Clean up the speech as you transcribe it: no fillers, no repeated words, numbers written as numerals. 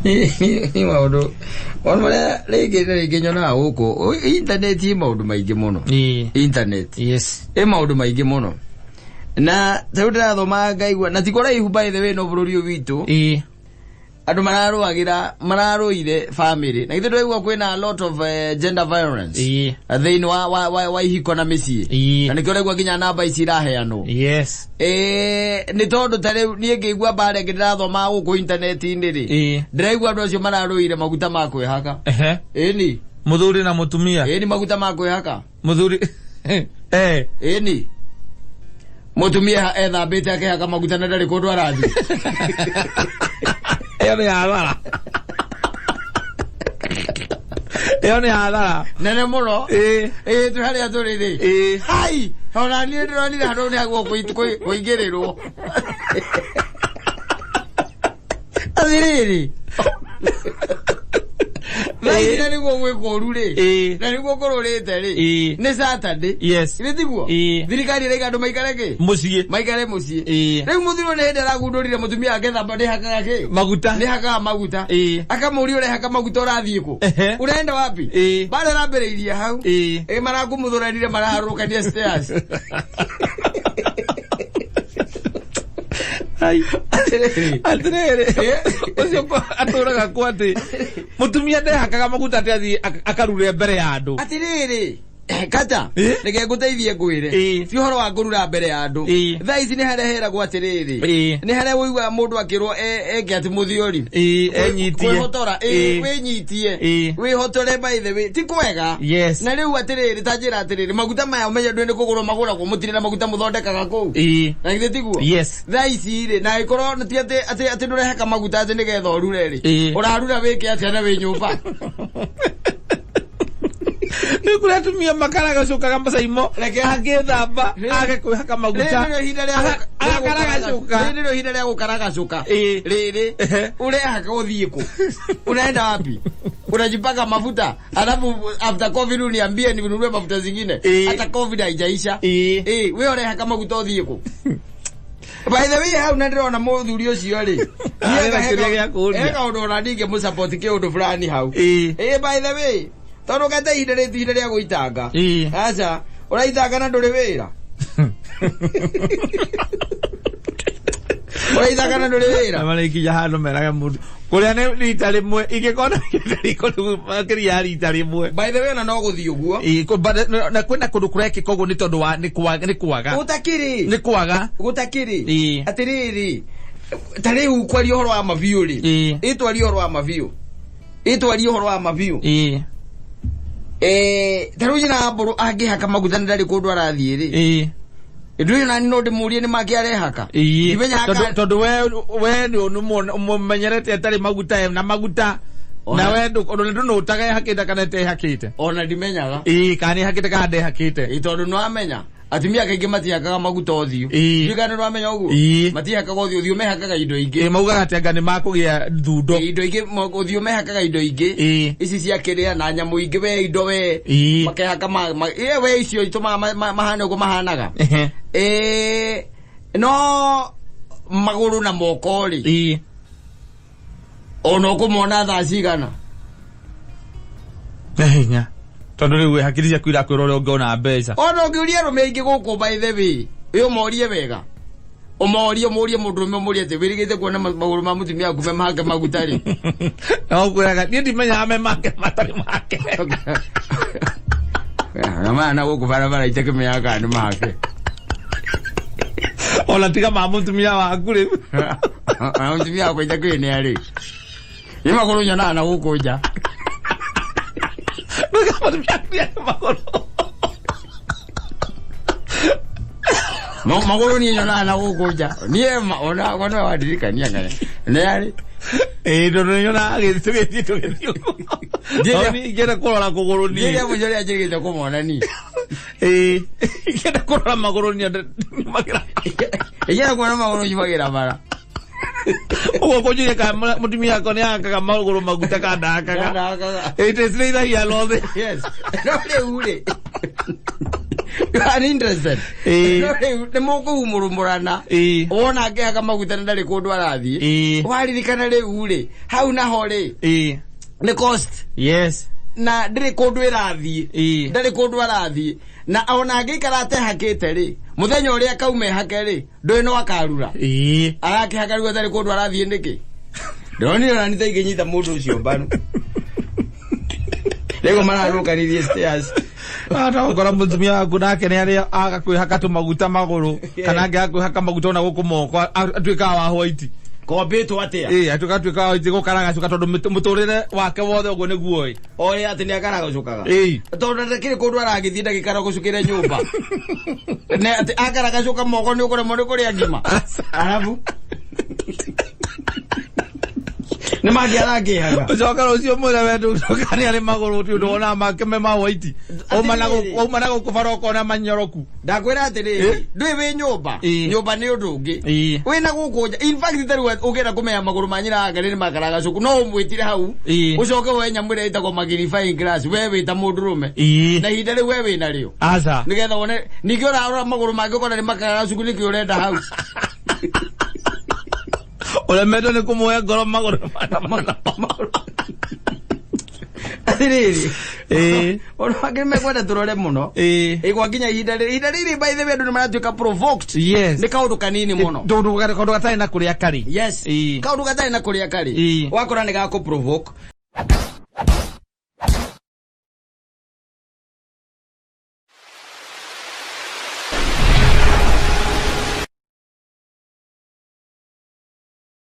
Ni maundu on mara lege nyona huko internet hii maundu maigi muno internet yes maundu maigi muno na tauta thoma ngaigwa na tikora ihu by the way no bururi witu andu mararuire family na ithu twaigua kwina a lot of gender violence thini wa ihiko na micii na nikio regwa nginya namba ici iraheanwo yes ni tondu tare nie ngigua bare ngirathoma guku internet-ini ri ndiraigua andu acio mararuire maguta ma kwihaka ni muthuri na mutumia ni maguta ma kwihaka muthuri ni mutumia ethambite akihaka maguta na ndari kundu arathi Eone hadara. Eone hadara. Nene muno. Tuhari aturire. Hai. Ona ni ndiro ni haro ni agwo kuingirirwo. Athiriri. Na ni gwo gwikoru ri. Na ni gwo kororete ri. Ni Saturday. Yes. Ni tiguo. Thirikari rega andu maikareke. Mucie. Maikare mucie. Riu muthiro ne ndera gundurire mutumia akethamba ni hakaga ki. Maguta. Ni hakaga maguta. Akamuri ure haka maguta urathie ku. Unaenda wapi? Bale rambereirie hau. Marakumuthuranirie maraharukania stairs. Ai. Atrere. Ucio aturaga kwati. Mutumia ndehakaga maguta ati akarure mbere ya andu. Atiriri. Kata. Nige nguteithie ngwire. Ti horo wa ngurura mbere ya andu. Thaa ici ni harehera gwatiriri. Ni hare woigua mundu akirwo eke ati muthiori. Enyitie. Kwihotora. Winyitie. Wihotore by the way. Ti kwega. Yes. Na riu atiriri tajira atiriri maguta maya umenye ndwende kugura magura ko mutire na maguta muthondekaga ku. Na ithe tiguo. Yes. Thaa ici ri na ikorwo ti ati ndurehaka maguta ati nigetha urure ri. Urarura wike ati na wi nyumba. Nikuri atumia makara gacukaga macaimo agithamba agakwihaka maguta akaraga ndio hinda ria gukaraga cuka riri urehaka uthie ku unaenda wapi unajipaka mafuta alafu after covid uniambie ninunue mafuta zingine hata covid haijaisha wewe urehaka maguta uthie ku. By the way, how ndirona muthuri ucio ri ega undu onaninge mu support ke undu fulani hau by the way tono kata hinda ria guitanga acha uraitanga na nduri wira uraitanga na nduri wira amariki jahano meraga mundu kuria ne ritari mwe igikona riko makiri ritari mwe. By the way na no guthii uguo na kwenda kundu kureki kogo ni tondu wa ni kwaga utakiri ni kwaga gutakiri atiriri tari ukwario horo wa maviu ri itwario horo wa maviu tarujina mburu angihaka maguta ndari kundu arathie ri ndu na no ndimurie ni makiarehaka imenya tondu we ni umumenyerete atari maguta na maguta na we ndu no utaga hakita kana te hakite ona ndimenyaga kani hakite ka de hakite itondu no amenya atumia kaingi matiakaga maguta othiu ndikana no amenya uguo matiakaga othiu mehakaga indo ingi maugaga ati anga ni makugia thundo indo ingi othiu mehakaga indo ingi ici cia kiria na nyamu ingi we indo we makehaka we icio ituma mahana uguo mahanaga no maguru na moko ri ono kumona thaa cigana hinya tondu riu hakiri cia kwira kwirore ungiona mbeca ono ngiuria rume ingi guku by the way uyo morie wega umorie mundu umorie ati wirigite kuona maguru ma mutumia akume mahake magutari no kwiraga ni ndimenya ame make matari make na guku barabara iteke meyaka ni mahake ona tiga mutumia waku riu mutumia wako iteke ni ari ni maguru nyona na guku nja no maguru ni nyona na gukuja ni ona wadirikania ngane ne ari ndo nyona agitugithie ni ngera kurora kuguru ni ye mujori ajirigite kumona ni ngera kurora maguru ni magira ngera kurora maguru ni magira mara ugo kujire ka mutumia ko ne akaga maguru maguta kadakaga it is neither here nor there. Yes no le ure You are interested. Ne moko umurumurana. Ona ake akamaguta ndale kodu arathie. Waririkana riu ri. Hau naho ri. Ne cost. Yes. Na ndire kodu irathie. Ndale kodu arathie. Na ona agikara ate hakite ri. Muthenya uria kaume hake ri. Ndoi no akarura. Arake hakaruga ndale kodu arathie ndiki. Ndoni na nita ikinyita mundu ucio mbanu. Lego mararuka ni thie stairs. Ata ukora mutumia waku nake ni aria agakwihaka tumaguta maguru kana ange akwihaka maguta ona guku moko atuika wa white kobeto atia atuika wa white gukaraga cuka tondu muturire wake wothe ugo niguo oi ati ni akaraga cukaga tondu ndakire kundu aragithie ndagikara gucukire nyumba ne ati akaraga cuka moko ni ukore mori kuri angima arabu ne magi arage haga ucoka ucio mwira wendu kani ari maguru ti ndona makeme ma white o manago kufara ukona manyoroku ndakwira atiri ndui wi nyumba ni undu ungi wina gukuja in fact taru ukira kumenya maguru manyira agari ni makaraga cuku no umwitire hau ucoke we nyamwire itako magirifying glass we wita mundurume na hinda ri we wina rio aza nigetha wone nikiora maguru magi kona ni makaraga cuku niki urenda hau ole medo ne kumuya goro magoro atiriri ono agime kwenda turore muno igwa ginya hinda riri by the way ndu maratuika provoked yes ni kaundu kanini muno ndu gatari na kuria kari yes kaundu gatari na kuria kari wakora ni gako provoke